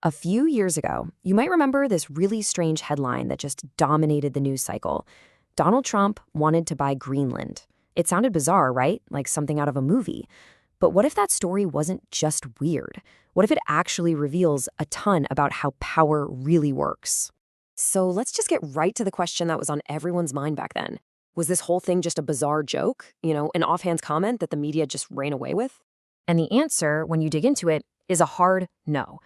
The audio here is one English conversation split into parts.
A few years ago, you might remember this really strange headline that just dominated the news cycle. Donald Trump wanted to buy Greenland. It sounded bizarre, right? Like something out of a movie. But what if that story wasn't just weird? What if it actually reveals a ton about how power really works? So let's just get right to the question that was on everyone's mind back then. Was this whole thing just a bizarre joke? An offhand comment that the media just ran away with? And the answer, when you dig into it, is a hard no.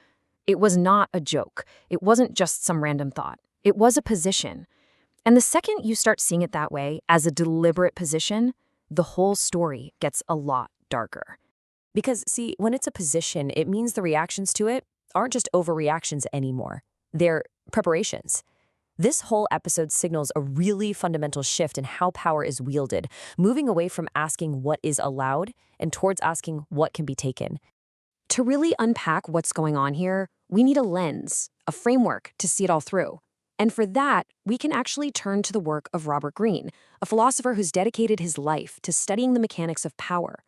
It was not a joke. It wasn't just some random thought. It was a position. And the second you start seeing it that way, as a deliberate position, the whole story gets a lot darker. Because, see, when it's a position, it means the reactions to it aren't just overreactions anymore. They're preparations. This whole episode signals a really fundamental shift in how power is wielded, moving away from asking what is allowed and towards asking what can be taken. To really unpack what's going on here, we need a lens, a framework to see it all through. And for that, we can actually turn to the work of Robert Greene, a philosopher who's dedicated his life to studying the mechanics of power.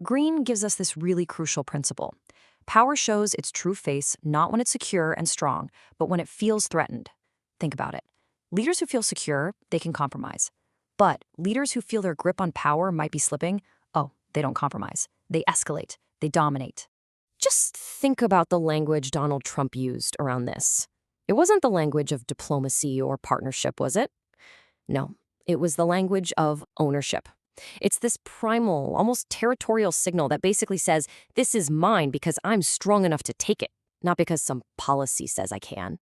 Greene gives us this really crucial principle. Power shows its true face not when it's secure and strong, but when it feels threatened. Think about it. Leaders who feel secure, they can compromise. But leaders who feel their grip on power might be slipping, they don't compromise. They escalate. They dominate. Just think about the language Donald Trump used around this. It wasn't the language of diplomacy or partnership, was it? No, it was the language of ownership. It's this primal, almost territorial signal that basically says, this is mine because I'm strong enough to take it, not because some policy says I can.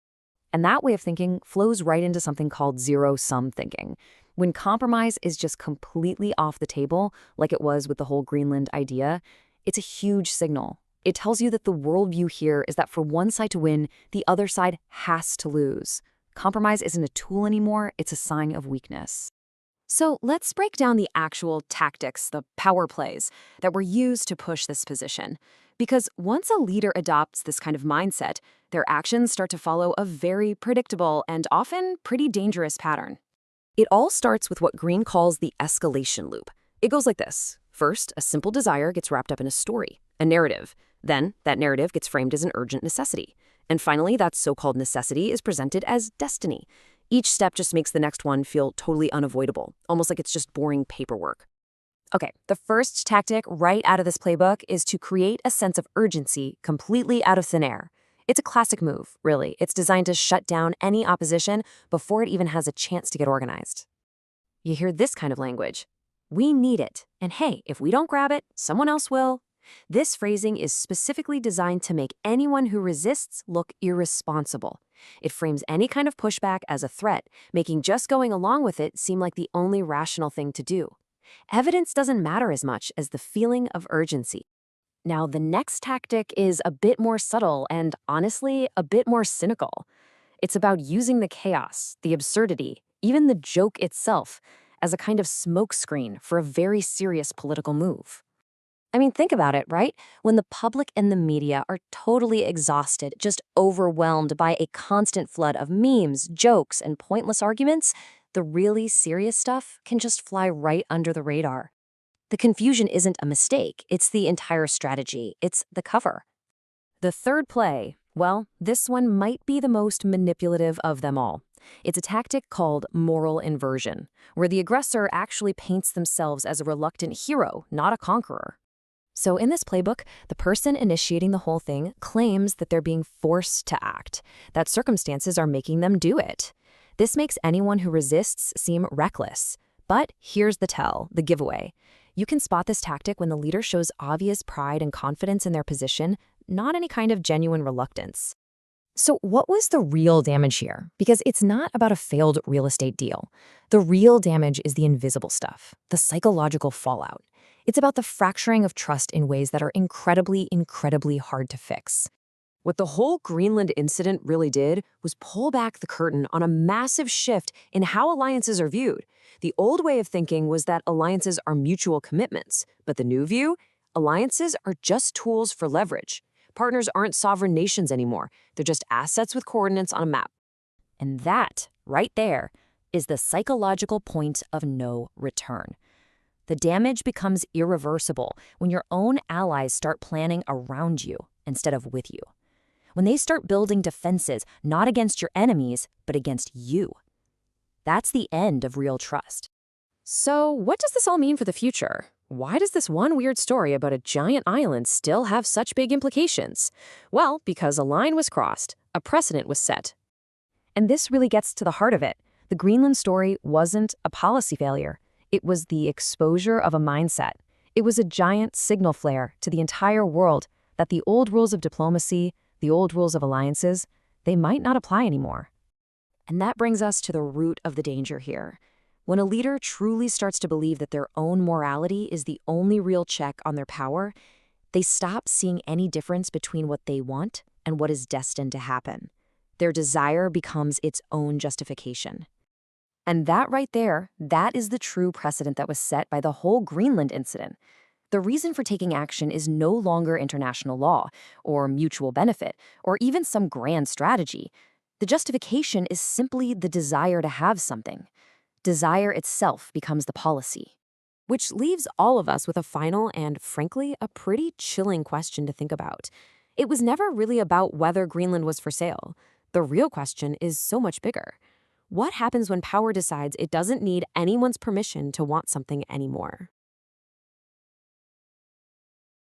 And that way of thinking flows right into something called zero-sum thinking. When compromise is just completely off the table, like it was with the whole Greenland idea, it's a huge signal. It tells you that the worldview here is that for one side to win, the other side has to lose. Compromise isn't a tool anymore, it's a sign of weakness. So let's break down the actual tactics, the power plays, that were used to push this position. Because once a leader adopts this kind of mindset, their actions start to follow a very predictable and often pretty dangerous pattern. It all starts with what Greene calls the escalation loop. It goes like this. First, a simple desire gets wrapped up in a story, a narrative. Then, that narrative gets framed as an urgent necessity. And finally, that so-called necessity is presented as destiny. Each step just makes the next one feel totally unavoidable, almost like it's just boring paperwork. Okay, the first tactic right out of this playbook is to create a sense of urgency completely out of thin air. It's a classic move, really. It's designed to shut down any opposition before it even has a chance to get organized. You hear this kind of language. We need it, and hey, if we don't grab it, someone else will. This phrasing is specifically designed to make anyone who resists look irresponsible. It frames any kind of pushback as a threat, making just going along with it seem like the only rational thing to do. Evidence doesn't matter as much as the feeling of urgency. Now, the next tactic is a bit more subtle and, honestly, a bit more cynical. It's about using the chaos, the absurdity, even the joke itself, as a kind of smokescreen for a very serious political move. I mean, think about it, right? When the public and the media are totally exhausted, just overwhelmed by a constant flood of memes, jokes, and pointless arguments, the really serious stuff can just fly right under the radar. The confusion isn't a mistake, it's the entire strategy, it's the cover. The third play, well, this one might be the most manipulative of them all. It's a tactic called moral inversion, where the aggressor actually paints themselves as a reluctant hero, not a conqueror. So in this playbook, the person initiating the whole thing claims that they're being forced to act, that circumstances are making them do it. This makes anyone who resists seem reckless. But here's the tell, the giveaway. You can spot this tactic when the leader shows obvious pride and confidence in their position, not any kind of genuine reluctance. So what was the real damage here? Because it's not about a failed real estate deal. The real damage is the invisible stuff, the psychological fallout. It's about the fracturing of trust in ways that are incredibly, incredibly hard to fix. What the whole Greenland incident really did was pull back the curtain on a massive shift in how alliances are viewed. The old way of thinking was that alliances are mutual commitments, but the new view, alliances are just tools for leverage. Partners aren't sovereign nations anymore. They're just assets with coordinates on a map. And that, right there, is the psychological point of no return. The damage becomes irreversible when your own allies start planning around you instead of with you. when they start building defenses not against your enemies, but against you. That's the end of real trust. So, what does this all mean for the future? Why does this one weird story about a giant island still have such big implications? Well, because a line was crossed, a precedent was set. And this really gets to the heart of it. The Greenland story wasn't a policy failure. It was the exposure of a mindset. It was a giant signal flare to the entire world that the old rules of diplomacy, the old rules of alliances, they might not apply anymore. And that brings us to the root of the danger here. When a leader truly starts to believe that their own morality is the only real check on their power, they stop seeing any difference between what they want and what is destined to happen. Their desire becomes its own justification. And that right there, that is the true precedent that was set by the whole Greenland incident. The reason for taking action is no longer international law, or mutual benefit, or even some grand strategy. The justification is simply the desire to have something. Desire itself becomes the policy. Which leaves all of us with a final and, frankly, a pretty chilling question to think about. It was never really about whether Greenland was for sale. The real question is so much bigger. What happens when power decides it doesn't need anyone's permission to want something anymore?